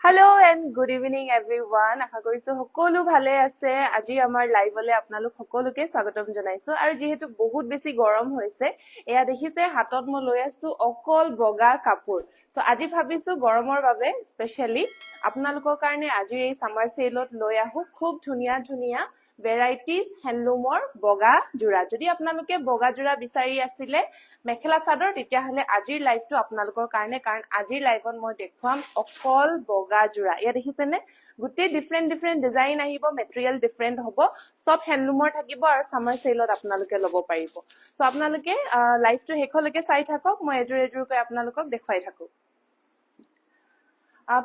Hello and good evening everyone. আশা কৰিছো সকলো ভালে আছে। আজি আমাৰ লাইভলে আপোনালোক সকলোকে স্বাগতম জনাইছো আৰু যেহেতু বহুত বেছি গৰম হৈছে এয়া দেখিছে হাতত মই লৈ আছো অকল বগা কাপোৰ। সো আজি ভাবিছো গৰমৰ বাবে স্পেশালি আপোনালোকৰ কাৰণে আজি এই সামাৰ সেলত লৈ আহো খুব ধুনিয়া ধুনিয়া ভেৰাইটিজ হ্যান্ডলুমৰ বগা জোৰা। যদি আপোনালোকে বগা জোৰা বিচাৰি আছিলে মেখেলা চাদৰ তেতিয়া হলে আজিৰ লাইভটো আপোনালোকৰ কাৰণে, কাৰণ আজিৰ লাইভত মই দেখুৱাম অকল বগা জোৰা। ইয়া দেখিছেনে গুটেই ডিফাৰেন্ট ডিজাইন আহিব, মেটেৰিয়েল ডিফাৰেন্ট হ'ব, সব হ্যান্ডলুমৰ থাকিব আৰু সামাৰ সেলত আপোনালোকে ল'ব পাৰিব। সো আপোনালোকে লাইভটো শেষলৈকে চাই থাকক, মই এজুৰকৈ আপোনালোকক দেখুৱাই থাকো।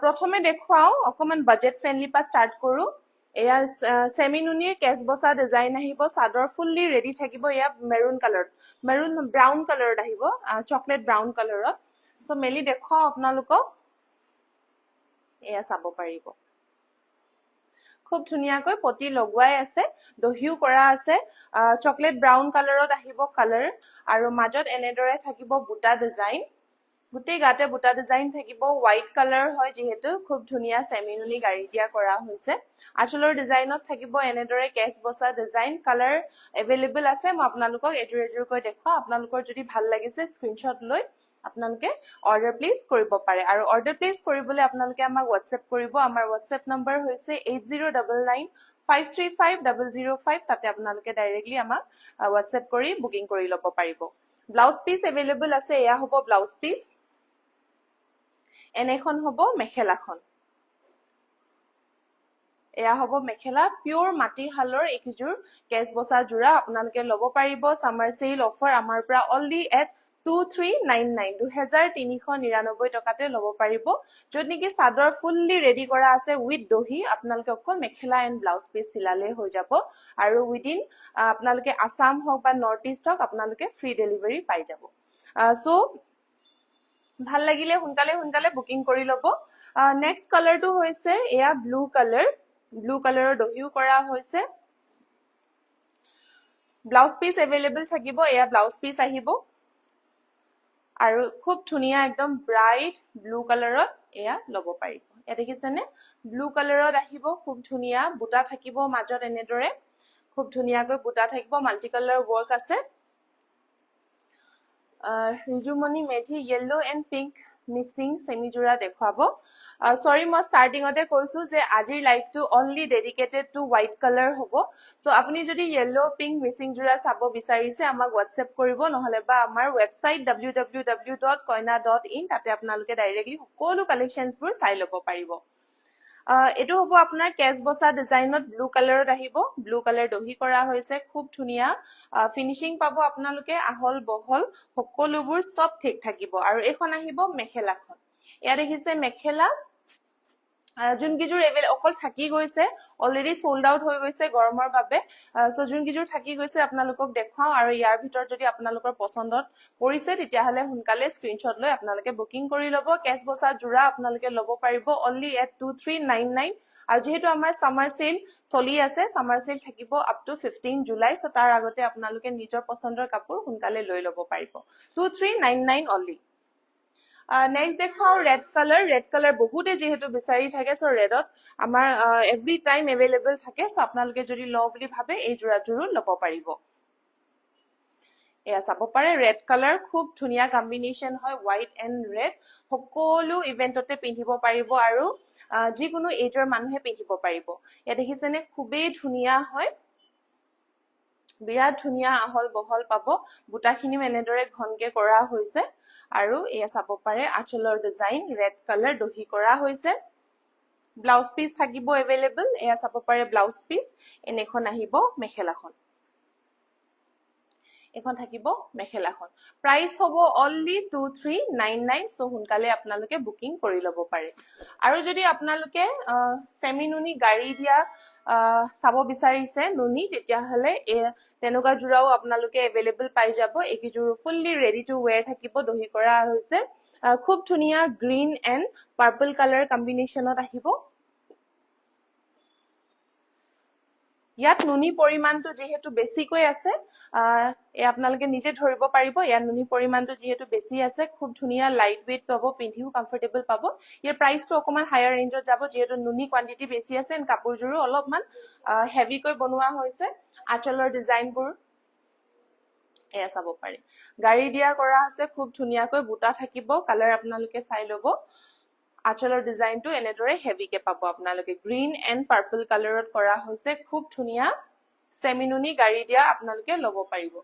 প্ৰথমে দেখুৱাও অকমান বাজেট ফ্ৰেন্ডলি পা স্টাৰ্ট কৰো। এয়া সেমি নুনিৰ কেছ বসা ডিজাইন আহিব, চাদৰ ফুললি ৰেডি থাকিব। এয়া মেৰুন কালাৰত, মেৰুন ব্ৰাউন কালাৰত আহিব, চকলেট ব্ৰাউন কালাৰত। সো মেলি দেখুৱাও আপোনালোকক, এয়া চাব পাৰিব। খুব ধুনিয়াকৈ পটি লগোৱাই আছে, দহিও কৰা আছে। চকলেট ব্ৰাউন কালাৰত আহিব কালাৰ, আৰু মাজত এনেদৰে থাকিব বুটা ডিজাইন। গুটেই গাতে বুটা ডিজাইন থাকিব, হোৱাইট কালাৰ হয় যেহেতু খুব ধুনিয়া সেমিনুনি গাড়ি দিয়া কৰা হৈছে। আঁচলৰ ডিজাইনত থাকিব এনেদৰে কেছ বসা ডিজাইন। কালাৰ এভেইলেবল আছে, মই আপোনালোকক এজুৰকৈ দেখুৱাও। আপোনালোকৰ যদি ভাল লাগিছে স্ক্ৰিনশ্বট লৈ আপোনালোকে অৰ্ডাৰ প্লেচ কৰিব পাৰে। আৰু অৰ্ডাৰ প্লেচ কৰিবলৈ আপোনালোকে আমাক হোৱাটছএপ কৰিব। আমাৰ হোৱাটছএপ নম্বৰ হৈছে 8099535005। তাতে আপোনালোকে ডাইৰেক্টলি আমাক হোৱাটছএপ কৰি বুকিং কৰি ল'ব পাৰিব। ব্লাউজ পিস এভেইলেবল আছে, এয়া হ'ব ব্লাউজ পিস। এনেখন হ'ব মেখেলাখন, এয়া হ'ব মেখেলা। পিওৰ মাটিশালৰ এইকিজোৰ কেছ বসা জোৰা আপোনালোকে ল'ব পাৰিব। সামাৰ সেল অফাৰ আমাৰ পৰা অনলি এট 2399 2399 টকাতে ল'ব পাৰিব। য'ত নেকি চাদৰ ফুললি ৰেডি কৰা আছে উইথ দহি। আপোনালোকে অকল মেখেলা এণ্ড ব্লাউজ পিস চিলালে হৈ যাব, আৰু উইদিন আপোনালোকে আসাম হওক বা নৰ্থ ইষ্ট হওক আপোনালোকে ফ্ৰী ডেলিভাৰী পাই যাব। সো ভাল লাগিলে সোনকালে বুকিং কৰি ল'ব। নেক্সট কালাৰটো হৈছে এয়া ব্লু কালাৰ, ব্লু কালাৰৰ দহিও কৰা হৈছে। ব্লাউজ পিস এভেইলেবল থাকিব, এয়া ব্লাউজ পিস আহিব। আৰু খুব ধুনিয়া একদম ব্ৰাইট ব্লু কালাৰত এয়া ল'ব পাৰিব। এয়া দেখিছেনে ব্লু কালাৰত আহিব, খুব ধুনিয়া বুটা থাকিব মাজত এনেদৰে, খুব ধুনিয়াকৈ বুটা থাকিব, মাল্টি কালাৰ ৱৰ্ক আছে। Rijumoni Medhi yellow and pink matching semi জোৰা দেখুৱাব। সৰি মই ষ্টাৰ্টিঙতে কৈছো যে আজিৰ লাইভটো only dedicated to white colour হ'ব। সো আপুনি যদি য়েল্লো পিংক মিচিং জোৰা চাব বিচাৰিছে আমাক হোৱাটছএপ কৰিব, নহলে বা আমাৰ ৱেবসাইট www.koina.in তাতে আপোনালোকে ডাইৰেক্টলি সকলো কালেকশ্যনছবোৰ চাই ল'ব পাৰিব। এটো হ'ব আপোনাৰ কেছ বসা ডিজাইনত ব্লু কালাৰত আহিব, ব্লু কালাৰ দহি কৰা হৈছে। খুব ধুনিয়া ফিনিশিং পাব আপোনালোকে, আহল বহল সকলোবোৰ সব ঠিক থাকিব। আৰু এইখন আহিব মেখেলাখন, এয়া দেখিছে মেখেলা। যোনকিজোৰ অকল থাকি গৈছে, অলৰেডি সোল্ড আউট হৈ গৈছে গৰমৰ বাবে। সো যোনকিজোৰ থাকি গৈছে আপোনালোকক দেখুৱাও, আৰু ইয়াৰ ভিতৰত যদি আপোনালোকৰ পছন্দত পৰিছে তেতিয়াহলে সোনকালে স্ক্ৰিনশ্বট লৈ আপোনালোকে বুকিং কৰি ল'ব। কেছ বসা জোৰা আপোনালোকে ল'ব পাৰিব অনলি এট 2399। আৰু যেহেতু আমাৰ সামাৰ সেল চলি আছে, সামাৰ সেল থাকিব আপ টু 15 জুলাই। সো তাৰ আগতে আপোনালোকে নিজৰ পছন্দৰ কাপোৰ সোনকালে লৈ ল'ব পাৰিব। 2399 অনলি। নেক্সট দেখাও ৰেড কালাৰ। ৰেড কালাৰ বহুতে যেহেতু বিচাৰি থাকে, সো ৰেডত আমাৰ এভৰি টাইম এভেইলেবল থাকে। সো আপোনালোকে যদি লওঁ বুলি ভাবে এই জোৰাটোৰো ল'ব পাৰিব। এয়া চাব পাৰে ৰেড কালাৰ, খুব ধুনিয়া কম্বিনেশ্যন হয় হোৱাইট এণ্ড ৰেড। সকলো ইভেন্টতে পিন্ধিব পাৰিব আৰু যিকোনো এজৰ মানুহে পিন্ধিব পাৰিব। এয়া দেখিছেনে খুবেই ধুনিয়া হয়, বিৰাট ধুনিয়া আহল বহল পাব। বুটাখিনিও এনেদৰে ঘনকে কৰা হৈছে। আৰু এয়া চাব পাৰে আঁচলৰ ডিজাইন ৰেড কালাৰ দহি কৰা হৈছে। ব্লাউজ পিস থাকিব এভেইলেবল, এয়া চাব পাৰে ব্লাউজ পিস। এনেখন আহিব মেখেলাখন, এখন থাকিব মেখেলাখন। প্ৰাইস হ'ব অনলি 2399। সো সোনকালে আপোনালোকে বুকিং কৰি ল'ব পাৰে। আৰু যদি আপোনালোকে সেমি নুনি গাড়ি দিয়া চাব বিচাৰিছে নুনি, তেতিয়াহলে তেনেকুৱা জোৰাও আপোনালোকে এভেইলেবল পাই যাব। এইকিজোৰ ফুললি ৰেডি টু ৱেৰ থাকিব, দহি কৰা হৈছে। খুব ধুনিয়া গ্ৰীণ এণ্ড পাৰ্পল কালাৰ কম্বিনেশ্যনত আহিব। ইয়াত নুনি পৰিমাণটো যেহেতু বেছিকৈ আছে এই আপোনালোকে নিজে ধৰিব পাৰিব ইয়াত নুনি পৰিমাণটো যেহেতু বেছি আছে খুব ধুনিয়া লাইট ওয়েট পাব পিন্ধিও কমফৰ্টেবল পাব ইয়াৰ প্ৰাইসটো অকমান হায়াৰ ৰেঞ্জত যাব যেহেতু নুনি কোৱান্টিটি বেছি আছে এন কাপোৰজোৰো অলপমান হেভিকৈ বনোৱা হৈছে আঁচলৰ ডিজাইনবোৰ এয়া চাব পাৰি গাড়ী দিয়া কৰা আছে খুব ধুনিয়াকৈ বুটা থাকিব কালাৰ আপোনালোকে চাই ল'ব আঁচলৰ ডিজাইনটো এনেদৰে হেভিকে পাব আপোনালোকে গ্ৰীন এণ্ড পাৰ্পল কালাৰত কৰা হৈছে খুব ধুনিয়া সেমিনুনি গাড়ী দিয়া আপোনালোকে ল'ব পাৰিব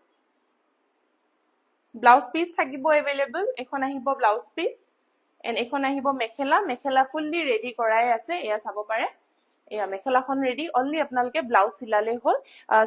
ব্লাউজ পিস থাকিব अवेलेबल এখন আহিব ব্লাউজ পিস এণ্ড এখন আহিব মেখেলা ফুললি ৰেডি কৰাই আছে এয়া চাব পাৰে এয়া মেখেলাখন ৰেডি অনলি আপোনালোকে ব্লাউজ সিলালে হ'ল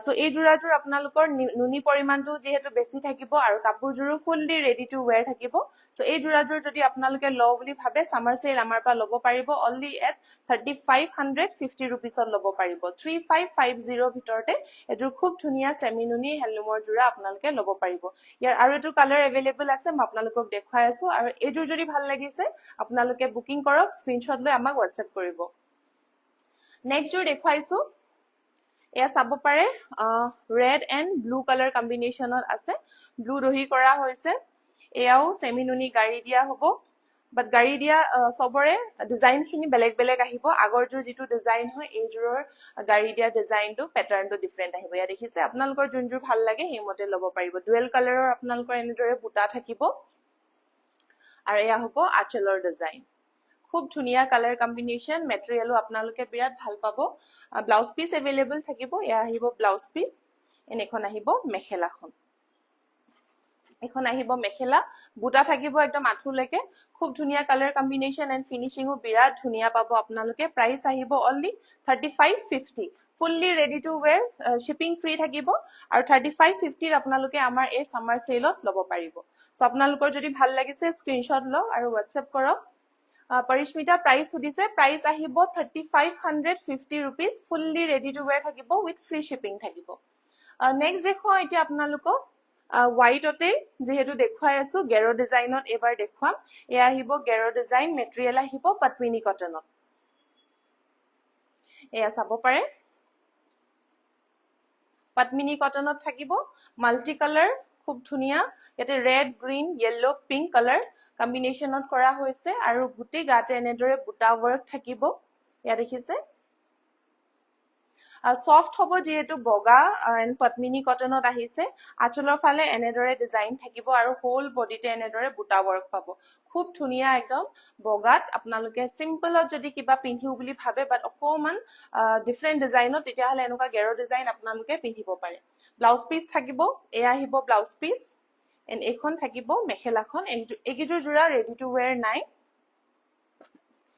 সো এই জোৰাজোৰ আপোনালোকৰ নুনি পৰিমাণটো যেহেতু বেছি থাকিব আৰু কাপোৰজোৰো ফুললি ৰেডি টু ওয়্যাৰ থাকিব সো এই জোৰাজোৰ যদি আপোনালোকে লও বুলি ভাবে সামাৰ সেল আমাৰ পৰা ল'ব পাৰিব অনলি এট 3550 रुपीसত ল'ব পাৰিব 3550 ভিতৰতে এজোৰ খুব ধুনিয়া সেমিনুনি হেলুমৰ জোৰা আপোনালোকে ল'ব পাৰিব ইয়াৰ আৰু এটো কালাৰ अवेलेबल আছে মই আপোনালোকক দেখাই আছো আৰু এজোৰ যদি ভাল লাগিছে আপোনালোকে বুকিং কৰক স্ক্ৰিনশ্বট লৈ আমাক WhatsApp কৰিব নেক্সট জোৰ দেখাইছো এয়া চাব পাৰে ৰেড এণ্ড ব্লু কালাৰ কম্বিনেশনত আছে ব্লু দহি কৰা হৈছে এয়াও সেমিনুনি গাড়ী দিয়া হ'ব বাট গাড়ী দিয়া সবৰে ডিজাইন খিনি বেলেগ বেলেগ আহিব আগৰ জোৰ যেটো ডিজাইন হয় এই জোৰৰ গাড়ী দিয়া ডিজাইনটো প্যাটাৰ্নটো ডিফাৰেন্ট আহিব ইয়া দেখিছে আপোনালোকৰ যোনজোৰ ভাল লাগে এই মতে ল'ব পাৰিব ডুৱেল কালাৰৰ আপোনালোকৰ এনেদৰে বুটা থাকিব আৰু এয়া হ'ব আঁচলৰ ডিজাইন খুব ধুনিয়া কালাৰ কম্বিনেশন মেটেৰিয়েলও আপোনালোকে বিৰাট ভাল পাব ব্লাউজ পিস अवेलेबल থাকিব এয়া আহিব ব্লাউজ পিস এনেখন আহিব মেখেলাখন এখন আহিব মেখেলা বুটা থাকিব একদম আঁঠুলৈকে খুব ধুনিয়া কালাৰ কম্বিনেশন এণ্ড ফিনিশিংও বিৰাট ধুনিয়া পাব আপোনালোকে প্ৰাইস আহিব only 3550 fully ready to where shipping free থাকিব আৰু 3550 আপোনালোকে আমাৰ এই সামাৰ সেলত ল'ব পাৰিব সো আপোনালোকৰ যদি ভাল লাগিছে স্ক্ৰিনশ্বট লও আৰু WhatsApp কৰক পৰিস্মিতা প্ৰাইস সুধিছে প্ৰাইস আহিব 3550 rupees fully ready to where থাকিব উইথ ফ্ৰী শিপিং থাকিব নেক্সট দেখো এতিয়া আপোনালোকক হোৱাইটতে যেহেতু দেখুৱাই আছো গেৰো ডিজাইনত এবাৰ দেখুৱাম এয়া আহিব গেৰো ডিজাইন মেটেৰিয়েল আহিব পটমিনী কটনত এয়া চাব পাৰে পটমিনী কটনত থাকিব মাল্টি কালাৰ খুব ধুনিয়া ইয়াতে red green yellow pink colour কম্বিনেশনত কৰা হৈছে আৰু গুটি গাতে এনেদৰে বুটা ওয়াৰ্ক থাকিব ইয়া দেখিছে সফট হ'ব যেহেতু বগা এণ্ড পটমিনী কটনত আহিছে আঁচলৰ ফালে এনেদৰে ডিজাইন থাকিব আৰু হোল বডিতে এনেদৰে বুটা ওয়াৰ্ক পাব খুব ধুনিয়া একদম বগাত আপোনালোকে সিম্পলত যদি কিবা পিন্ধিও বুলি ভাবে বাট অকমান ডিফাৰেন্ট ডিজাইনত তেতিয়া হলে এনেকুৱা গেৰো ডিজাইন আপোনালোকে পিন্ধিব পাৰে ব্লাউজ পিস থাকিব এয়া আহিব ব্লাউজ পিস এণ্ড এখন থাকিব মেখেলাখন একিজোৰ জোৰা ৰেডি টু ওয়্যাৰ নাই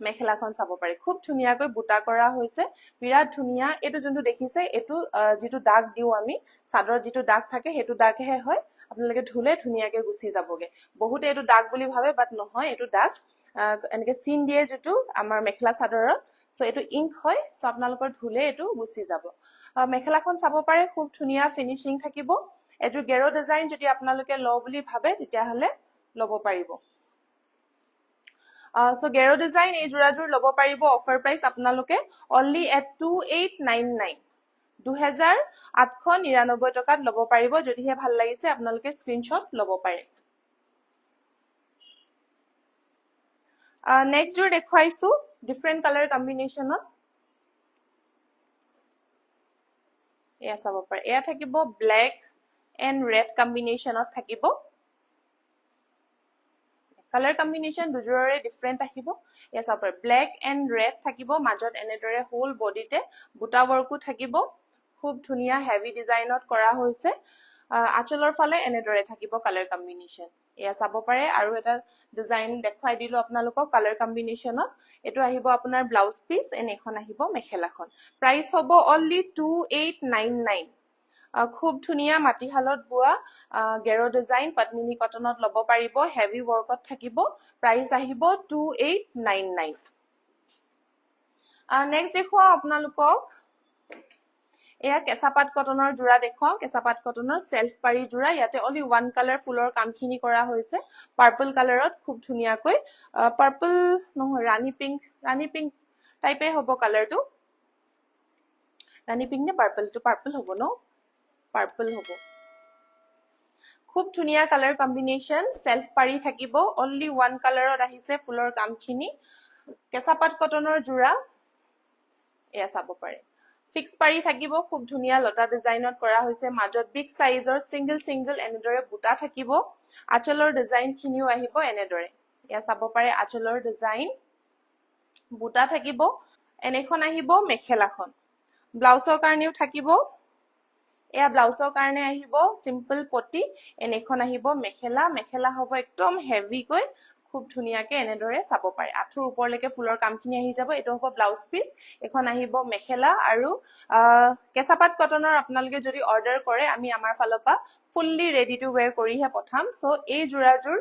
মেখেলাখন চাব পাৰে খুব ধুনিয়াকৈ বুটা কৰা হৈছে বিৰাট ধুনিয়া এটো যোনটো দেখিছে এটো যেটো দাগ দিও আমি সাদৰ যেটো দাগ থাকে হেতু দাগহে হয় আপোনালোকে ধুলে ধুনিয়াকে গুছি যাবগে বহুত এটো দাগ বুলি ভাবে বাট নহয় এটো দাগ এনেকে সিন দিয়ে যেটো আমাৰ মেখেলা সাদৰৰ সো এটো ইংক হয় সো আপোনালোকৰ ধুলে এটো গুছি যাব মেখেলাখন চাব পাৰে খুব ধুনিয়া ফিনিশিং থাকিব এটো গেৰো ডিজাইন যদি আপোনালোকে ল বুলি ভাবে তেতিয়া হলে লব পাৰিব সো গেৰো ডিজাইন এই জোৰাজোৰ ল'ব পাৰিব অফাৰ প্ৰাইস আপোনালোকে only at 2899 2899 টকাত ল'ব পাৰিব যদিহে ভাল লাগিছে আপোনালোকে স্ক্ৰিনশ্বট ল'ব পাৰে নেক্সট জোৰ দেখুৱাইছো ডিফাৰেন্ট কালাৰ কম্বিনেশনত এয়া চাব পাৰে এয়া থাকিব ব্ল্যাক এণ্ড ৰেড কম্বিনেশনত থাকিব কালাৰ কম্বিনেশন দুজোৰৰে ডিফাৰেন্ট আহিব এয়া চাব পাৰে ব্ল্যাক এণ্ড ৰেড থাকিব মাজত এনেদৰে হোল বডিতে বুটা ওয়াৰ্কো থাকিব খুব ধুনিয়া হেভি ডিজাইনত কৰা হৈছে আঁচলৰ ফালে এনেদৰে থাকিব কালাৰ কম্বিনেশন এয়া চাব পাৰে আৰু এটা ডিজাইন দেখাই দিলো আপোনালোকক কালাৰ কম্বিনেশনত এটো আহিব আপোনাৰ ব্লাউজ পিস এন এখন আহিব মেখেলাখন প্ৰাইস হ'ব only 2899 খুব ধুনিয়া মাটিহালত বুয়া গেৰো ডিজাইন পটমিনী কটনত ল'ব পাৰিব হেভি ওয়াৰ্কত থাকিব প্ৰাইস আহিব 2899 নেক্সট দেখো আপোনালোকক এয়া কেঁচাপাত কটনৰ জোৰা দেখুৱাও কেঁচাপাত কটনৰ সেলফ পাৰি জোৰা ইয়াতে only ওয়ান কালাৰ ফুলৰ কামখিনি কৰা হৈছে পাৰ্পল কালাৰত খুব ধুনিয়াকৈ পাৰ্পল নহয় ৰানী পিংক টাইপে হ'ব কালাৰটো ৰাণী পিংক নে পাৰ্পল টু পাৰ্পল হ'ব ন পাৰ্পল হ'ব খুব ধুনীয়া কালাৰ কম্বিনেশ্যন সেলফ পাৰি থাকিব অনলি ওয়ান কালাৰত আহিছে ফুলৰ কামখিনি কেঁচাপাত কটনৰ জোৰা এয়া চাব পাৰে ফিক্স পাৰি থাকিব খুব ধুনীয়া লতা ডিজাইনত কৰা হৈছে মাজত বিগ সাইজৰ সিঙ্গল এনেদৰে বুটা থাকিব আঁচলৰ ডিজাইন খিনিও আহিব এনেদৰে এয়া চাব পাৰে আঁচলৰ ডিজাইন বুটা থাকিব এনেখন আহিব মেখেলাখন ব্লাউজৰ কাৰণেও থাকিব এয়া ব্লাউজৰ কাৰণে আহিব সিম্পল পটি এনেখন আহিব মেখেলা হ'ব একদম হেভি কৈ খুব ধুনীয়াকে এনেদৰে চাব পাৰে আঁঠুৰ ওপৰলৈকে ফুলৰ কামখিনি আহি যাব এটো হ'ব ব্লাউজ পিস এখন আহিব মেখেলা আৰু কেঁচাপাত কটনৰ আপোনালোকে যদি অৰ্ডাৰ কৰে আমি আমাৰ ফালৰ পৰা ফুল্লি ৰেডি টু ওয়্যাৰ কৰিহে পঠাম সো এই জোৰাজোৰ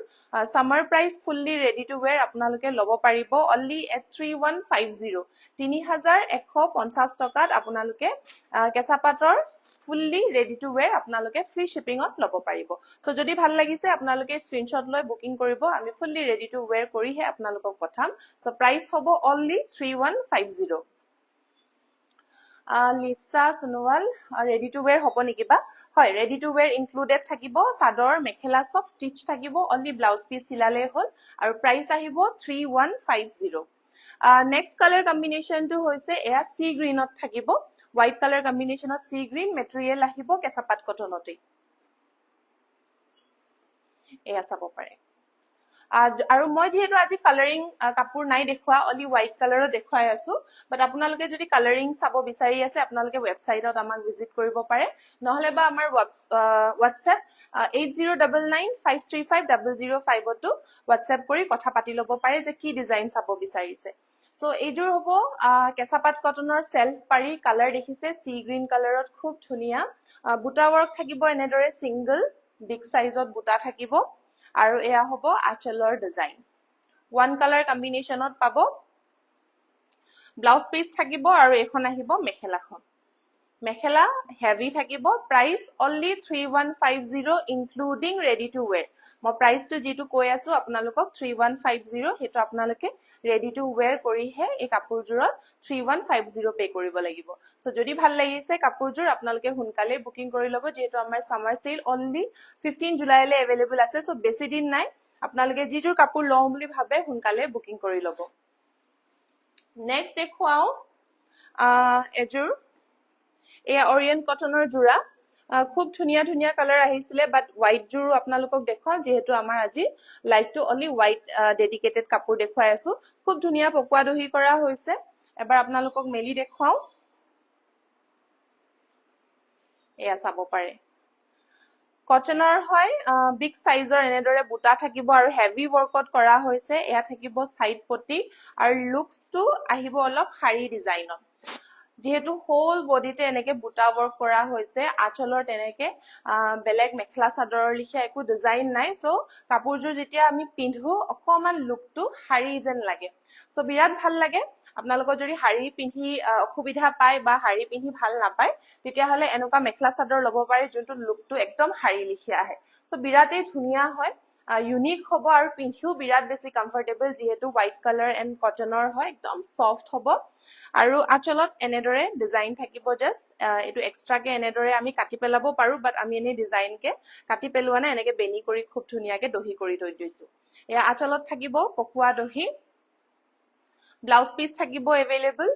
summer price fully ready to wear আপোনালোকে ল'ব পাৰিব অনলি এট 3150 3150 টকাত আপোনালোকে কেঁচাপাতৰ fully ready to wear আপোনালোকে free shipping ত ল'ব পাৰিব সো যদি ভাল লাগিছে আপোনালোকে স্ক্ৰিনশ্বট লৈ বুকিং কৰিব আমি fully ready to wear কৰিহে আপোনালোকক পঠাম সো প্ৰাইস হ'ব only 3150 Lisa Sonowal ready to wear হ'ব নেকি বা হয় ready to wear included থাকিব সাদৰ মেখেলা সব স্টিচ থাকিব only ব্লাউজ পিস সিলালে হ'ল আৰু প্ৰাইস আহিব 3150 next color combination to হৈছে এয়া সি গ্ৰীনত থাকিব white color combination of sea green material আহিব কেঁচাপাত কটনতে এয়া চাব পাৰে আৰু মই যেহেতু আজি কালাৰিং কাপোৰ নাই দেখুৱা অলি হোৱাইট কালাৰৰ দেখুৱাই আছো বাট আপোনালোকে যদি কালাৰিং চাব বিচাৰি আছে আপোনালোকে ৱেবসাইটত আমাক ভিজিট কৰিব পাৰে নহলে বা আমাৰ WhatsApp 8099535005 টো WhatsApp কৰি কথা পাতি ল'ব পাৰে যে কি ডিজাইন চাব বিচাৰিছে সো এইজোৰ হ'ব কেঁচাপাত কটনৰ সেলফ পাৰি কালাৰ দেখিছে সি গ্ৰীন কালাৰত খুব ধুনীয়া বুটা ওয়াৰ্ক থাকিব এনেদৰে সিঙ্গল বিগ সাইজত বুটা থাকিব আৰু এয়া হ'ব আঁচলৰ ডিজাইন ওয়ান কালাৰ কম্বিনেশনত পাব ব্লাউজ পিস থাকিব আৰু এখন আহিব মেখেলাখন মেখেলা হেভি থাকিব price only 3150 including ready to where মই প্ৰাইসটো যেটো কৈ আছো আপোনালোকক 3150 হেতু আপোনালোকে ৰেডি টু ওয়্যাৰ কৰিহে এই কাপোৰজোৰত 3150 পে কৰিব লাগিব সো যদি ভাল লাগিছে কাপোৰজোৰ আপোনালোকে হুনকালে বুকিং কৰি ল'ব যেটো আমাৰ সামাৰ সেল অনলি 15 জুলাইলে अवेलेबल আছে সো বেছি দিন নাই আপোনালোকে যিজোৰ কাপোৰ লওঁ বুলি ভাবে হুনকালে বুকিং কৰি ল'ব নেক্সট দেখুৱাও এজোৰ এয়া অৰিয়েন্ট কটনৰ জোৰা খুব ধুনীয়া কালাৰ আহিছিলে বাট হোৱাইট জোৰ আপোনালোকক দেখুৱা যেহেতু আমাৰ আজি লাইভটো অনলি হোৱাইট ডেডিকেটেড কাপোৰ দেখুৱাই আছো খুব ধুনীয়া পকোৱা দহি কৰা হৈছে এবাৰ আপোনালোকক মেলি দেখুৱাও এয়া চাব পাৰে কটনৰ হয় বিগ সাইজৰ এনেদৰে বুটা থাকিব আৰু হেভি ওয়াৰ্কত কৰা হৈছে এয়া থাকিব সাইড পটি আৰু লুকসটো আহিব অলপ হাৰি ডিজাইনত যেহেতু হোল বডিতে এনেকে বুটা ওয়াৰ্ক কৰা হৈছে আঁচলৰ তেনেকে বেলেগ মেখলা চাদৰৰ লিখা একো ডিজাইন নাই সো কাপোৰজোৰ যেতিয়া আমি পিন্ধো অকমান লুকটো হাৰি যেন লাগে সো বিৰাট ভাল লাগে আপোনালোকৰ যদি হাৰি পিন্ধি অসুবিধা পায় বা হাৰি পিন্ধি ভাল নাপায় তেতিয়া হলে এনেকুৱা মেখলা চাদৰ ল'ব পাৰে যোনটো লুকটো একদম হাৰি লিখা আহে সো বিৰাটেই ধুনীয়া হয় ইউনিক হ'ব আৰু পিন্ধিও বিৰাট বেছি কমফৰ্টেবল যেহেতু হোৱাইট কালাৰ এণ্ড কটনৰ হয় একদম সফট হ'ব আৰু আঁচলত এনেদৰে ডিজাইন থাকিব জাস্ট এটো এক্সট্ৰাকে এনেদৰে আমি কাটি পেলাব পাৰো বাট আমি এনে ডিজাইন কে কাটি পেলোৱা নাই এনেকে বেনি কৰি খুব ধুনীয়াকে দহি কৰি থৈ দিছো এয়া আঁচলত থাকিব পকুৱা দহি ব্লাউজ পিস থাকিব अवेलेबल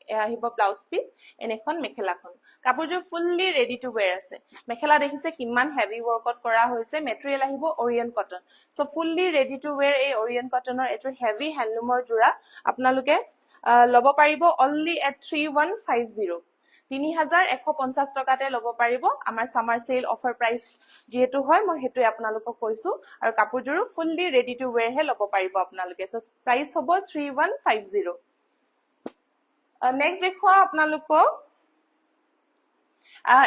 এয়া আহিব ব্লাউজ পিস এনেখন মেখেলাখন কাপোৰজোৰ ফুল্লি ৰেডি টু ওয়্যাৰ আছে মেখেলা দেখিছে কিমান হেভি ওয়াৰ্কত কৰা হৈছে মেটেৰিয়েল আহিব Orient cotton so fully ready to where এই অৰিয়েন্ট কটনৰ এটো হেভি হ্যান্ডলুমৰ জোৰা আপোনালোকে ল'ব পাৰিব অনলি এট 3150 3150 টকাতে ল'ব পাৰিব আমাৰ সামাৰ সেল অফাৰ প্ৰাইস যেহেতু হয় মই হেতু আপোনালোকক কৈছো আৰু কাপোৰজোৰ ফুল্লি ৰেডি টু ওয়্যাৰ হে ল'ব পাৰিব আপোনালোকে সো প্ৰাইস হ'ব 3150 নেক্সট দেখুৱা আপোনালোকক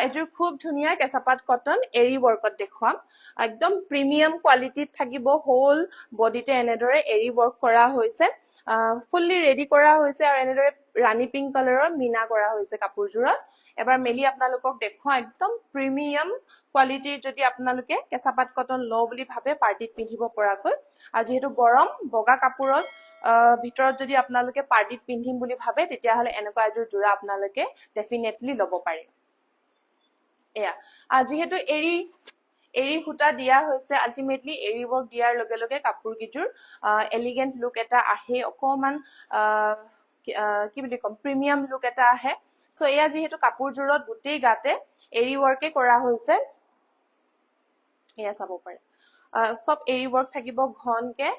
এজোৰ খুব ধুনীয়া কেঁচাপাত কটন এৰি ওয়াৰ্কত দেখুৱাম একদম প্ৰিমিয়াম কোৱালিটিত থাকিব হোল বডিতে এনেদৰে এৰি ওয়াৰ্ক কৰা হৈছে ফুল্লি ৰেডি কৰা হৈছে আৰু এনেদৰে ৰাণী পিংক কালাৰৰ মিনা কৰা হৈছে কাপোৰজোৰত এবাৰ মেলি আপোনালোকক দেখুৱা একদম প্ৰিমিয়াম কোৱালিটিৰ যদি আপোনালোকে কেঁচাপাত কটন ল বুলি ভাবে পাৰ্টিত পিন্ধিব পৰাকৈ আৰু যেহেতু গৰম বগা কাপোৰত ভিতৰত যদি আপোনালোকে পাৰ্টিত পিন্ধিম বুলি ভাবে তেতিয়াহলে এনেকুৱা এযোৰ জোৰা আপোনালোকে ডেফিনেটলি ল'ব পাৰে এয়া যেহেতু এৰি সূতা দিয়া হৈছে আলটিমেটলি এৰি ৱৰ্ক দিয়াৰ লগে লগে কাপোৰ কিজোৰ এলিগেন্ট লুক এটা আহে অকমান কি বুলি কম প্ৰিমিয়াম লুক এটা আহে সো এয়া যেহেতু কাপোৰজোৰত গোটেই গাতে এৰি ৱৰ্কে কৰা হৈছে এয়া চাব পাৰে সব এৰি ৱৰ্ক থাকিব ঘনকে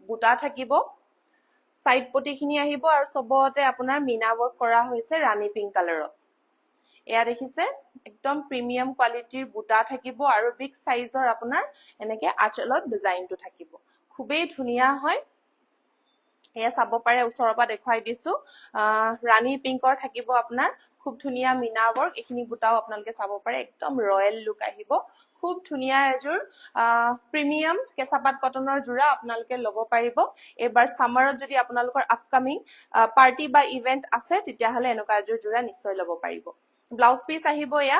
বুটা থাকিব সাইড পটিখিনি আহিব আৰু সবতে আপোনাৰ মিনা ৱৰ্ক কৰা হৈছে ৰাণী পিংক কালাৰত এয়া দেখিছে একদম প্ৰিমিয়াম কোৱালিটিৰ বুটা থাকিব আৰু বিগ সাইজৰ আপোনাৰ এনেকে আঁচলত ডিজাইনটো থাকিব খুবেই ধুনীয়া হয় এয়া চাব পাৰে ওচৰৰ পৰা দেখুৱাই দিছো ৰাণী পিংকৰ থাকিব আপোনাৰ খুব ধুনীয়া মিনা ৱৰ্ক এইখিনি বুটাও আপোনালোকে চাব পাৰে একদম ৰয়েল লুক আহিব খুব ধুনীয়া এযোৰ প্ৰিমিয়াম কেঁচাপাত কটনৰ জোৰা আপোনালোকে ল'ব পাৰিব এবাৰ সামাৰত যদি আপোনালোকৰ আপকামিং পাৰ্টি বা ইভেন্ট আছে তেতিয়াহলে এনেকুৱা এযোৰ জোৰা নিশ্চয় ল'ব পাৰিব ব্লাউজ পিস আহিব এয়া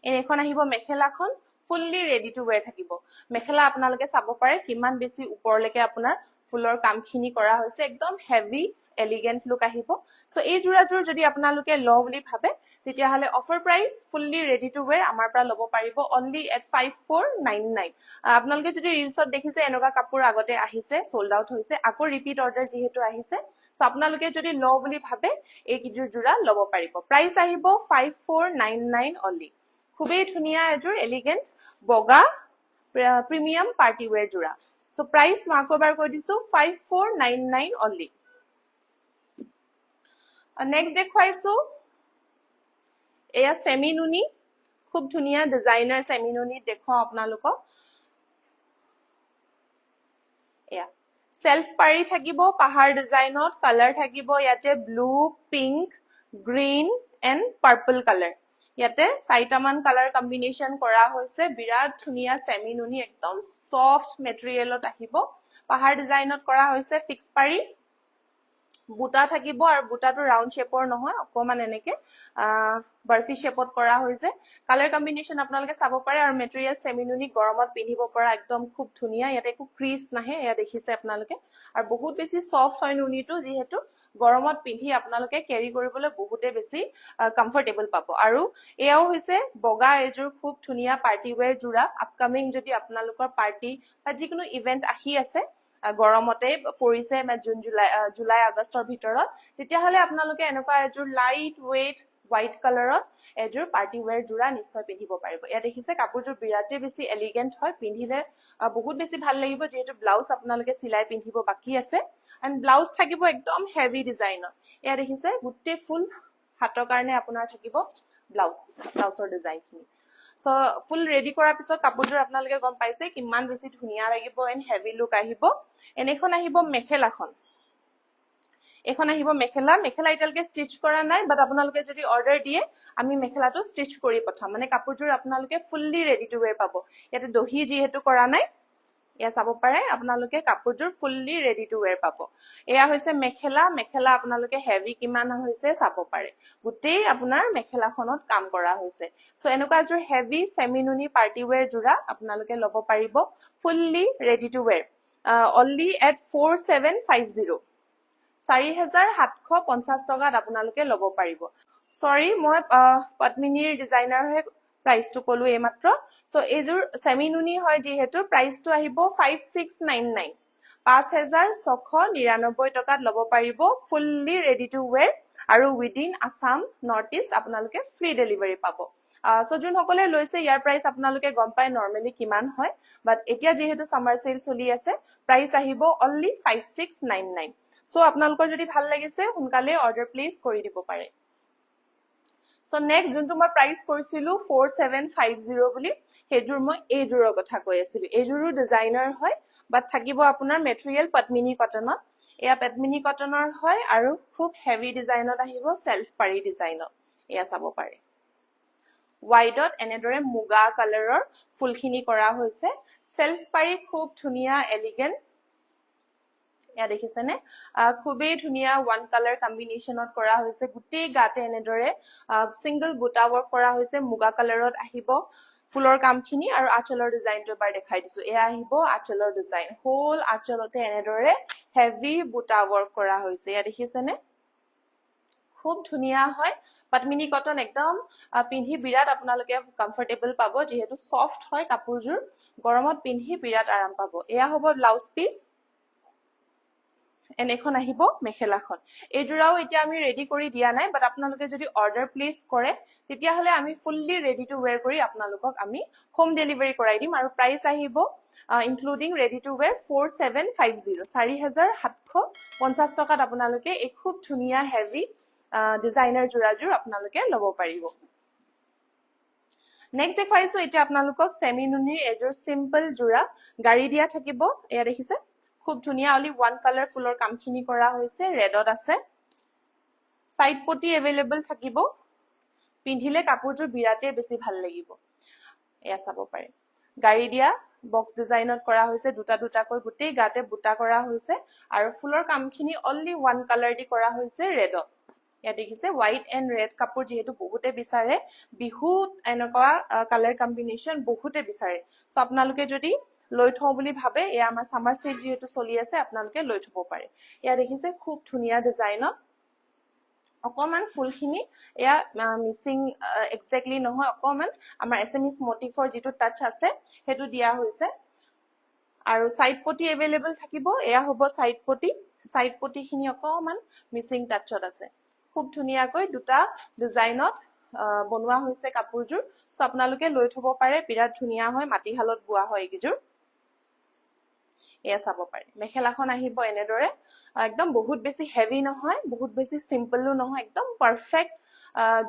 এখন আহিব মেখেলাখন ফুললি ৰেডি টু ওয়্যাৰ থাকিব মেখেলা আপোনালোকে চাব পাৰে কিমান বেছি ওপৰলৈকে আপোনাৰ ফুলৰ কামখিনি কৰা হৈছে একদম হেভি এলিগেন্ট লুক আহিব সো এই জোৰাজোৰ যদি আপোনালোকে লও বুলি ভাবে তেতিয়াহলে offer price fully ready to where আমাৰ পৰা ল'ব পাৰিব অনলি এট 5499 আপোনালোকে যদি ৰিলছত দেখিছে এনেকুৱা কাপোৰ আগতে আহিছে সোল্ড আউট হৈছে আকৌ ৰিপিট অৰ্ডাৰ যেহেতু আহিছে সো আপোনালোকে যদি লও বুলি ভাবে এই কিজোৰ জোৰা ল'ব পাৰিব প্ৰাইস আহিব 5499 অনলি খুবেই ধুনীয়া এযোৰ এলিগেন্ট বগা প্ৰিমিয়াম পাৰ্টি ওয়্যাৰ জোৰা সো প্ৰাইস মই আকৌ এবাৰ কৈ দিছো 5499 অনলি নেক্সট দেখুৱাইছো এয়া সেমি নুনি খুব ধুনীয়া ডিজাইনাৰ সেমি নুনি দেখুৱাও আপোনালোকক এয়া সেলফ পাৰি থাকিব পাহাৰ ডিজাইনত কালাৰ থাকিব ইয়াতে blue pink green and purple colour ইয়াতে 4টামান কালাৰ কম্বিনেশন কৰা হৈছে বিৰাট ধুনীয়া সেমি নুনি একদম সফট মেটেৰিয়েলত আহিব পাহাৰ ডিজাইনত কৰা হৈছে ফিক্স পাৰি বুটা থাকিব আৰু বুটাটো ৰাউন্ড শেপৰ নহয় অকমান এনেকে বাৰ্ফি শেপত কৰা হৈছে কালাৰ কম্বিনেশন আপোনালোকে চাব পাৰে আৰু মেটেৰিয়েল সেমিনুনি গৰমত পিন্ধিব পৰা একদম খুব ধুনীয়া ইয়াতে একো ক্ৰিজ নাহে এয়া দেখিছে আপোনালোকে আৰু বহুত বেছি সফট হয় নুনিটো যেহেতু গৰমত পিন্ধি আপোনালোকে ক্যাৰি কৰিবলৈ বহুতে বেছি কমফৰ্টেবল পাব আৰু এয়াও হৈছে বগা এযোৰ খুব ধুনীয়া পাৰ্টি ওয়্যাৰ জোৰা আপকামিং যদি আপোনালোকৰ পাৰ্টি বা যিকোনো ইভেন্ট আহি আছে গৰমতে পৰিছে জুন জুলাই আগষ্টৰ ভিতৰত তেতিয়াহলে আপোনালোকে এনেকুৱা এযোৰ লাইট ওয়েট হোৱাইট কালাৰত এযোৰ পাৰ্টি ওয়্যাৰ জোৰা নিশ্চয় পিন্ধিব পাৰিব এয়া দেখিছে কাপোৰযোৰ বিৰাটে বেছি এলিগেন্ট হয় পিন্ধিলে বহুত বেছি ভাল লাগিব যেহেতু ব্লাউজ আপোনালোকে সিলাই পিন্ধিব বাকি আছে এন্ড ব্লাউজ থাকিব একদম হেভি ডিজাইনত এয়া দেখিছে গোটেই ফুল হাতৰ কাৰণে আপোনাৰ থাকিব ব্লাউজৰ ডিজাইনখিনি সো ফুল ৰেডি কৰাৰ পিছত কাপোৰযোৰ আপোনালোকে গম পাইছে কিমান বেছি ধুনীয়া লাগিব এণ্ড হেভি লুক আহিব এনেখন আহিব মেখেলাখন এখন আহিব মেখেলা এতিয়ালৈকে ষ্টিচ কৰা নাই বাট আপোনালোকে যদি অৰ্ডাৰ দিয়ে আমি মেখেলাটো ষ্টিচ কৰি পঠাম মানে কাপোৰযোৰ আপোনালোকে ফুললি ৰেডি টু ওয়্যাৰ পাব ইয়াতে দহি যেহেতু কৰা নাই এয়া চাব পাৰে আপোনালোকে কাপোৰযোৰ ফুললি ৰেডি টু ওয়্যাৰ পাব এয়া হৈছে মেখেলা আপোনালোকে হেভি কিমান হৈছে চাব পাৰে গোটেই আপোনাৰ মেখেলাখনত কাম কৰা হৈছে সো এনেকুৱা এযোৰ হেভি সেমিনুনি পাৰ্টি ওয়্যাৰ জোৰা আপোনালোকে ল'ব পাৰিব fully ready to where only at 4750 4750 টকাত আপোনালোকে ল'ব পাৰিব সৰি মই পদ্মিনীৰ ডিজাইনাৰ হে প্ৰাইসটো কলো এইমাত্ৰ সো এইযোৰ সেমিনুনি হয় যেহেতু প্ৰাইসটো আহিব 5699 5699 টকাত ল'ব পাৰিব ফুললি ৰেডি টু ওয়্যাৰ আৰু উইদিন আসাম নৰ্থ ইষ্ট আপোনালোকে ফ্ৰী ডেলিভাৰী পাব সো যোন সকলে লৈছে ইয়াৰ প্ৰাইস আপোনালোকে গম পায় নৰমালি কিমান হয় বাট এতিয়া যেহেতু সামাৰ সেল চলি আছে প্ৰাইস আহিব অনলি 5699 সো আপোনালোকৰ যদি ভাল লাগিছে সোনকালে অৰ্ডাৰ প্লেচ কৰি দিব পাৰে সো নেক্সট যোনটো মই প্ৰাইস কৰিছিলো 4750 বুলি হেজুৰ মই এইজুৰৰ কথা কৈ আছিলো এইজুৰো ডিজাইনাৰ হয় বাট থাকিব আপোনাৰ মেটেৰিয়েল পদ্মিনী কটনত এয়া পদ্মিনী কটনৰ হয় আৰু খুব হেভি ডিজাইনত আহিব সেলফ পাৰি ডিজাইনত এয়া চাব পাৰে হোৱাইটত এনেদৰে মুগা কালাৰৰ ফুলখিনি কৰা হৈছে সেলফ পাৰি খুব ধুনীয়া এলিগেন্ট এয়া দেখিছেনে খুবেই ধুনীয়া ওয়ান কালাৰ কম্বিনেশনত কৰা হৈছে গোটেই গাতে এনেদৰে সিঙ্গল বুটা ওয়াৰ্ক কৰা হৈছে মুগা কালাৰত আহিব ফুলৰ কামখিনি আৰু আঁচলৰ ডিজাইনটো এবাৰ দেখাই দিছো এয়া আহিব আঁচলৰ ডিজাইন হোল আঁচলতে এনেদৰে হেভি বুটা ৱৰ্ক কৰা হৈছে এয়া দেখিছেনে খুব ধুনিয়া হয় পদ্মিনী কটন একদম পিন্ধি বিৰাট আপোনালোকে কমফৰ্টেবল পাব যেহেতু সফট হয় কাপোৰজোৰ গৰমত পিন্ধি বিৰাট আৰাম পাব এয়া হ'ব ব্লাউজ পিস এনেখন আহিব মেখেলাখন এইজোৰাও এতিয়া আমি ৰেডি কৰি দিয়া নাই বাট আপোনালোকে যদি অৰ্ডাৰ প্লেস কৰে তেতিয়া হলে আমি ফুললি ৰেডি টু ওয়্যাৰ কৰি আপোনালোকক আমি হোম ডেলিভাৰী কৰাই দিম আৰু প্ৰাইস আহিব ইনক্লুডিং ৰেডি টু ওয়্যাৰ 4750 4750 টকাত আপোনালোকে এই খুব ধুনিয়া হেভি ডিজাইনাৰ জোৰাজোৰ আপোনালোকে ল'ব পাৰিব নেক্সট দেখাইছো এতিয়া আপোনালোকক সেমি নুনিৰ এজোৰ সিম্পল জোৰা গাড়ী দিয়া থাকিব এয়া দেখিছে খুব ধুনিয়া অলি ওয়ান কালাৰ ফুলৰ কামখিনি কৰা হৈছে ৰেডত আছে সাইড পটি अवेलेबल থাকিব পিন্ধিলে কাপোৰটো বিৰাটে বেছি ভাল লাগিব এয়া চাব পাৰে গাড়ী দিয়া বক্স ডিজাইনত কৰা হৈছে দুটা দুটাকৈ গুটেই গাতে বুটা কৰা হৈছে আৰু ফুলৰ কামখিনি অনলি ওয়ান কালাৰ দি কৰা হৈছে ৰেডত এয়া দেখিছে হোৱাইট এণ্ড ৰেড কাপোৰ যেহেতু বহুতে বিচাৰে বিহুত এনেকুৱা কালাৰ কম্বিনেশন বহুতে বিচাৰে সো আপোনালোকে যদি লৈ থওঁ বুলি ভাবে এয়া আমাৰ সামাৰ সেল যেহেতু চলি আছে আপোনালোকে লৈ থব পাৰে এয়া দেখিছে খুব ধুনিয়া ডিজাইনত অকমান ফুলখিনি এয়া মিসিং এক্স্যাক্টলি নহয় অকমান আমাৰ এসএমএস মোটিফৰ যেটো টাচ আছে হেতু দিয়া হৈছে আৰু সাইড পটি अवेलेबल থাকিব এয়া হ'ব সাইড পটি খিনি অকমান মিসিং টাচত আছে খুব ধুনিয়াকৈ দুটা ডিজাইনত বনোৱা হৈছে কাপোৰজোৰ সো আপোনালোকে লৈ থব পাৰে বিৰাট ধুনিয়া হয় মাটিহালত বুৱা হয় এইগিজোৰ এয়া চাব পাৰে মেখেলাখন আহিব এনেদৰে একদম বহুত বেছি হেভি নহয় বহুত বেছি সিম্পলও নহয় একদম পারফেক্ট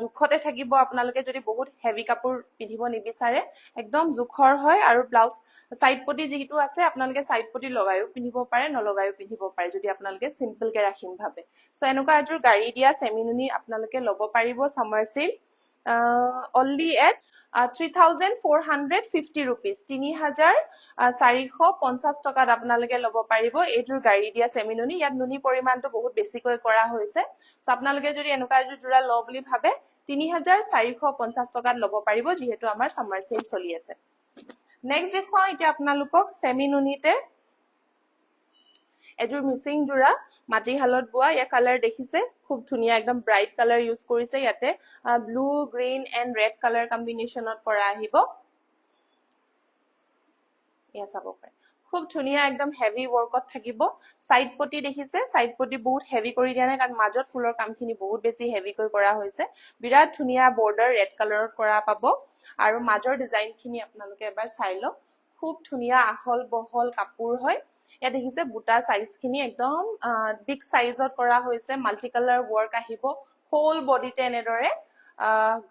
জুখতে থাকিব আপোনালোকে যদি বহুত হেভি কাপোৰ পিন্ধিব নিবিচাৰে একদম জুখৰ হয় আৰু ব্লাউজ সাইড পটি যেহেতু আছে আপোনালোকে সাইড পটি লগায়ও পিন্ধিব পাৰে নলগায়ও পিন্ধিব পাৰে যদি আপোনালোকে সিম্পল কে ৰাখিম ভাবে সো এনেকুৱা এজোৰ গাড়ী দিয়া সেমিনুনি আপোনালোকে ল'ব পাৰিব summer cell only at 3450 rupees 3450 টকাত আপোনালোকে ল'ব পাৰিব এইজোৰ গাড়ী দিয়া সেমিনুনি ইয়াত নুনি পৰিমাণটো বহুত বেছিকৈ কৰা হৈছে সো আপোনালোকে যদি এনেকুৱা এজোৰ জোৰা ল বুলি ভাবে 3450 টকাত ল'ব পাৰিব যেহেতু আমাৰ সামাৰ সেল চলি আছে নেক্সট দেখুৱা এতিয়া আপোনালোকক সেমিনুনিতে এজোৰ মিসিং জোৰা মাটিহালত বুৱা ইয়া কালাৰ দেখিছে খুব ধুনিয়া একদম ব্ৰাইট কালাৰ ইউজ কৰিছে ইয়াতে blue green and red colour কম্বিনেশনত কৰা আহিব ইয়া চাব পাৰে খুব ধুনিয়া একদম হেভি ওয়াৰ্কত থাকিব সাইড পটি দেখিছে সাইড পটি বহুত হেভি কৰি দিয়া নাই কাৰণ মাজত ফুলৰ কামখিনি বহুত বেছি হেভি কৰি কৰা হৈছে বিৰাট ধুনিয়া বৰ্ডাৰ ৰেড কালাৰত কৰা পাব আৰু মাজৰ ডিজাইনখিনি আপোনালোকে এবাৰ চাই লওক খুব ধুনিয়া আহল বহল কাপোৰ হয় या দেখিছে বুটা সাইজখিনি একদম বিগ সাইজত কৰা হৈছে মাল্টি কালাৰ ওয়াৰ্ক আহিব হোল বডিতে এনেদৰে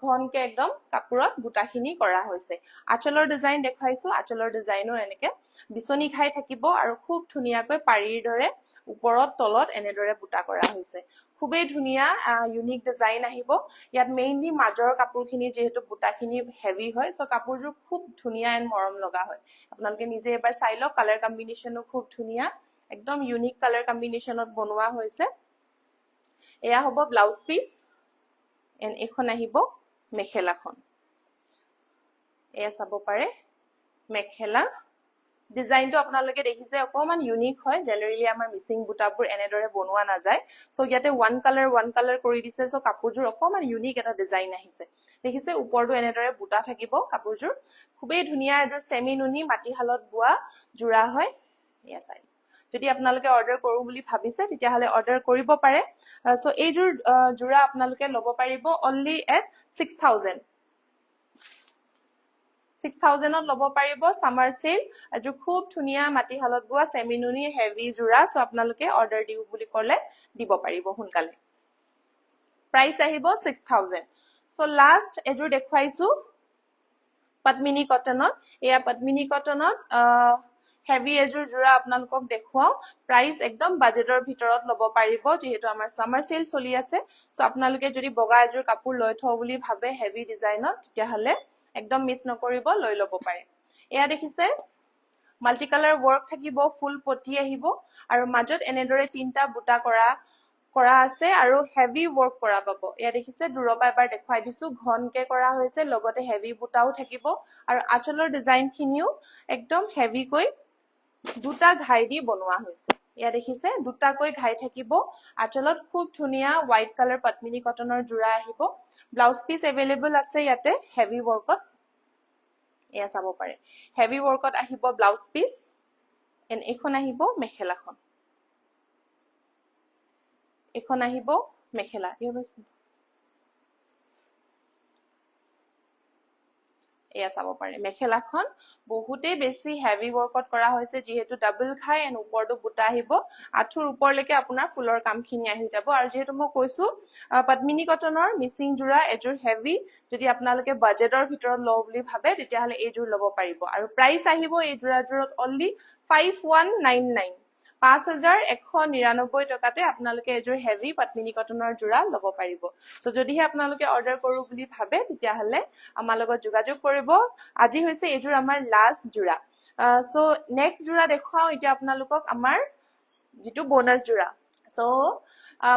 ঘনকে একদম কাপোৰত বুটাখিনি কৰা হৈছে আঁচলৰ ডিজাইন দেখাইছো আঁচলৰ ডিজাইনৰ এনেকে বিচনি খাই থাকিব আৰু খুব ধুনিয়াকৈ পাৰীৰ দৰে ওপৰত তলত এনেদৰে বুটা কৰা হৈছে খুবেই ধুনিয়া ইউনিক ডিজাইন আহিব ইয়াত মেইনলি মাজৰ কাপোৰখিনি যেহেতু বুটাখিনি হেভি হয় সো কাপোৰজোৰ খুব ধুনিয়া এণ্ড মৰম লগা হয় আপোনালোকে নিজে এবাৰ চাই লওক কালাৰ কম্বিনেশনো খুব ধুনিয়া একদম ইউনিক কালাৰ কম্বিনেশনত বনোৱা হৈছে এয়া হ'ব ব্লাউজ পিস এণ্ড এখন আহিব মেখেলাখন এয়া চাব পাৰে মেখেলা ডিজাইনটো আপোনালোকে দেখিছে অকমান ইউনিক হয় জেনাৰেলি আমাৰ মিসিং বুটাবোৰ এনেদৰে বনোৱা নাযায় সো ইয়াতে ওয়ান কালাৰ কৰি দিছে সো কাপোৰজোৰ অকমান ইউনিক এটা ডিজাইন আহিছে দেখিছে ওপৰটো এনেদৰে বুটা থাকিব কাপোৰজোৰ খুবেই ধুনিয়া এজোৰ সেমি নুনি মাটিহালত বুৱা জোৰা হয় এয়া চাই যদি আপোনালোকে অৰ্ডাৰ কৰো বুলি ভাবিছে তেতিয়া হলে অৰ্ডাৰ কৰিব পাৰে সো এইজোৰ জোৰা আপোনালোকে ল'ব পাৰিব only at 6000 6000 ত ল'ব পাৰিব সামাৰ সেল এজো খুব ধুনিয়া মাটিহালত বুৱা সেমিনুনি হেভি জোৰা সো আপোনালোকে অৰ্ডাৰ দিও বুলি ক'লে দিব পাৰিব হুনকালে প্ৰাইস আহিব 6000 সো লাষ্ট এজো দেখাইছো পদ্মিনী কটনত এয়া পদ্মিনী কটনত হেভি এজোৰ জোৰা আপোনালোকক দেখুৱাও প্ৰাইস একদম বাজেটৰ ভিতৰত ল'ব পাৰিব যেহেতু আমাৰ সামাৰ সেল চলি আছে সো আপোনালোকে যদি বগা এজোৰ কাপোৰ লৈ থও বুলি ভাবে হেভি ডিজাইনত তেতিয়া হলে একদম মিস নকৰিব লৈ ল'ব পাৰে এয়া দেখিছে মাল্টি কালাৰ ওয়াৰ্ক থাকিব ফুল পটি আহিব আৰু মাজত এনেদৰে তিনটা বুটা কৰা কৰা আছে আৰু হেভি ৱৰ্ক কৰা পাব ইয়া দেখিছে দূৰৰ পৰা এবাৰ দেখুৱাই দিছো ঘনকে কৰা হৈছে লগতে হেভি বুটাও থাকিব আৰু আঁচলৰ ডিজাইন খিনিও একদম হেভি কৈ দুটা ঘাই দি বনোৱা হৈছে ইয়া দেখিছে দুটাকৈ ঘাই থাকিব আঁচলত খুব ধুনিয়া হোৱাইট কালাৰ পদ্মিনী কটনৰ জোৰা আহিব ব্লাউজ পিস अवेलेबल আছে ইয়াতে হেভি ৱৰ্কত এয়া চাব পাৰে হেভি ৱৰ্কত আহিব ব্লাউজ পিস এন এখন আহিব মেখেলাখন এখন আহিব মেখেলা এয়া চাব পাৰে মেখেলাখন বহুতে বেছি হেভি ৱৰ্কত কৰা হৈছে যেহেতু ডাবল খাই এন ওপৰটো বুটা আহিব আঠুৰ ওপৰলৈকে আপোনাৰ ফুলৰ কামখিনি আহি যাব আৰু যেহেতু মই কৈছো পদ্মিনী কটনৰ মিচিং জোৰা এজোৰ হেভি যদি আপোনালোকে বাজেটৰ ভিতৰত লও বুলি ভাবে তেতিয়া হলে এইজোৰ লব পাৰিব আৰু প্ৰাইস আহিব এই জোৰাজোৰত অনলি 5199 5199 টকাতে আপোনালোকে এজোৰ হেভি পদ্মিনী কটনৰ জোৰা লব পাৰিব সো যদিহে আপোনালোকে অৰ্ডাৰ কৰো বুলি ভাবে তেতিয়া হলে আমাৰ লগত যোগাযোগ কৰিব আজি হৈছে এজোৰ আমাৰ লাষ্ট জোৰা সো নেক্সট জোৰা দেখাও এতিয়া আপোনালোকক আমাৰ যেটো বোনাস জোৰা সো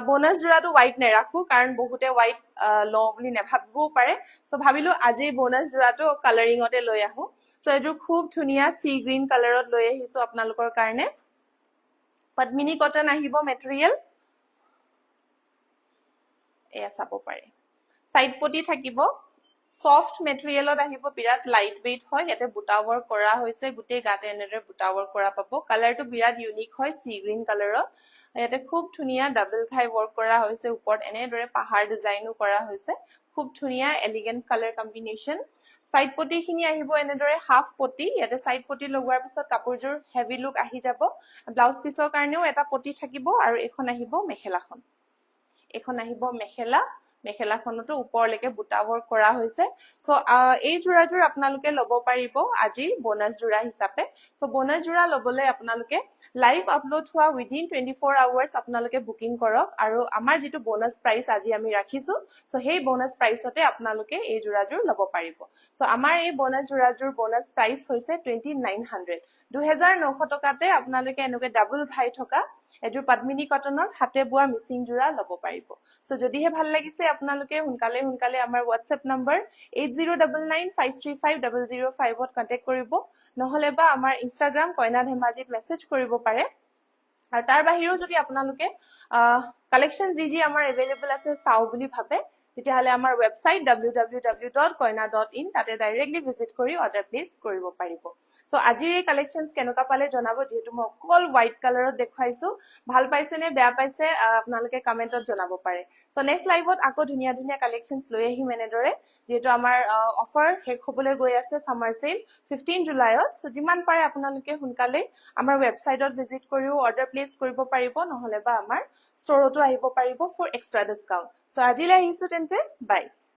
বোনাস জোৰাটো হোৱাইট নেৰাখো কাৰণ বহুতে হোৱাইট ল বুলি নেভাবিবও পাৰে সো ভাবিলো আজি বোনাস জোৰাটো কালাৰিংতে লৈ আহো সো এজোৰ খুব ধুনিয়া সি গ্ৰীন কালাৰত লৈ আহিছো আপোনালোকৰ কাৰণে পদ্মিনী কটন আহিব মেটেৰিয়েল এয়া চাব পাৰে সাইড পটি থাকিব সফট মেটেৰিয়েলত আহিব বিৰাট লাইট weight হয় ইয়াতে বুটা ৱৰ্ক কৰা হৈছে গুটে গাতে এনেদৰে বুটা ৱৰ্ক কৰা পাব কালাৰটো বিৰাট ইউনিক হয় সি গ্ৰীন কালাৰৰ ইয়াতে খুব ধুনিয়া ডাবল ঘাই ৱৰ্ক কৰা হৈছে ওপৰত এনেদৰে পাহাৰ ডিজাইনো কৰা হৈছে খুব ধুনিয়া এলিগেন্ট কালাৰ কম্বিনেশন সাইড পটি খিনি আহিব এনেদৰে হাফ পটি ইয়াতে সাইড পটি লগোৱাৰ পিছত কাপোৰজোৰ হেভি লুক আহি যাব ব্লাউজ পিসৰ কাৰণেও এটা পটি থাকিব আৰু এখন আহিব মেখেলাখন এখন আহিব মেখেলা মেখেলাখনটো ওপৰলৈকে বুটা ৱৰ্ক কৰা হৈছে সো এই জোৰাজোৰ আপোনালোকে লব পাৰিব আজি বোনাস জোৰা হিচাপে সো বোনাস জোৰা লবলে আপোনালোকে লাইভ আপলোড হোৱা উইদিন 24 আৱাৰ্স আপোনালোকে বুকিং কৰক আৰু আমাৰ যেটো বোনাস প্ৰাইস আজি আমি ৰাখিছো সো সেই বোনাস প্ৰাইসতে আপোনালোকে এই জোৰাজোৰ লব পাৰিব সো আমাৰ এই বোনাস জোৰাজোৰ বোনাস প্ৰাইস হৈছে 2900 2900 টকাতে আপোনালোকে এনেকৈ ডাবল ঘাই থকা এজোৰ পদ্মিনী কটনৰ হাতে বুৱা মিচিং জোৰা লব পাৰিব সো যদিহে ভাল লাগিছে আপোনালোকে হুনকালে আমাৰ WhatsApp নম্বৰ 8099535005 ত কন্টাক্ট কৰিব নহলে বা আমাৰ Instagram কইনা ধেমাজিত মেসেজ কৰিব পাৰে আৰু তাৰ বাহিৰেও যদি আপোনালোকে কালেকশন যি আমাৰ अवेलेबल আছে চাও বুলি ভাবে তেতিয়াহলে আমাৰ ওয়েবসাইট www.koina.in তাতে ডাইৰেক্টলি ভিজিট কৰি অৰ্ডাৰ প্লেস কৰিব পাৰিব সো আজিৰ এই কালেকশনস কেনেকা পালে জনাব যেহেতু মই অকল হোৱাইট কালাৰত দেখাইছো ভাল পাইছে নে বেয়া পাইছে আপোনালোকে কমেন্টত জনাব পাৰে সো নেক্সট লাইভত আকৌ ধুনিয়া ধুনিয়া কালেকশনস লৈ আহিম এনেদৰে যেহেতু আমাৰ অফাৰ শেষ হ'বলৈ গৈ আছে সামাৰ সেল 15 জুলাইত সো যিমান পাৰে আপোনালোকে হুনকালে আমাৰ ওয়েবসাইটত ভিজিট কৰিও অৰ্ডাৰ প্লেস কৰিব পাৰিব নহলে বা আমাৰ ষ্টৰতো আহিব পাৰিব ফৰ এক্সট্ৰা ডিসকাউন্ট সো আজিলৈ আহিছো তেন্তে বাই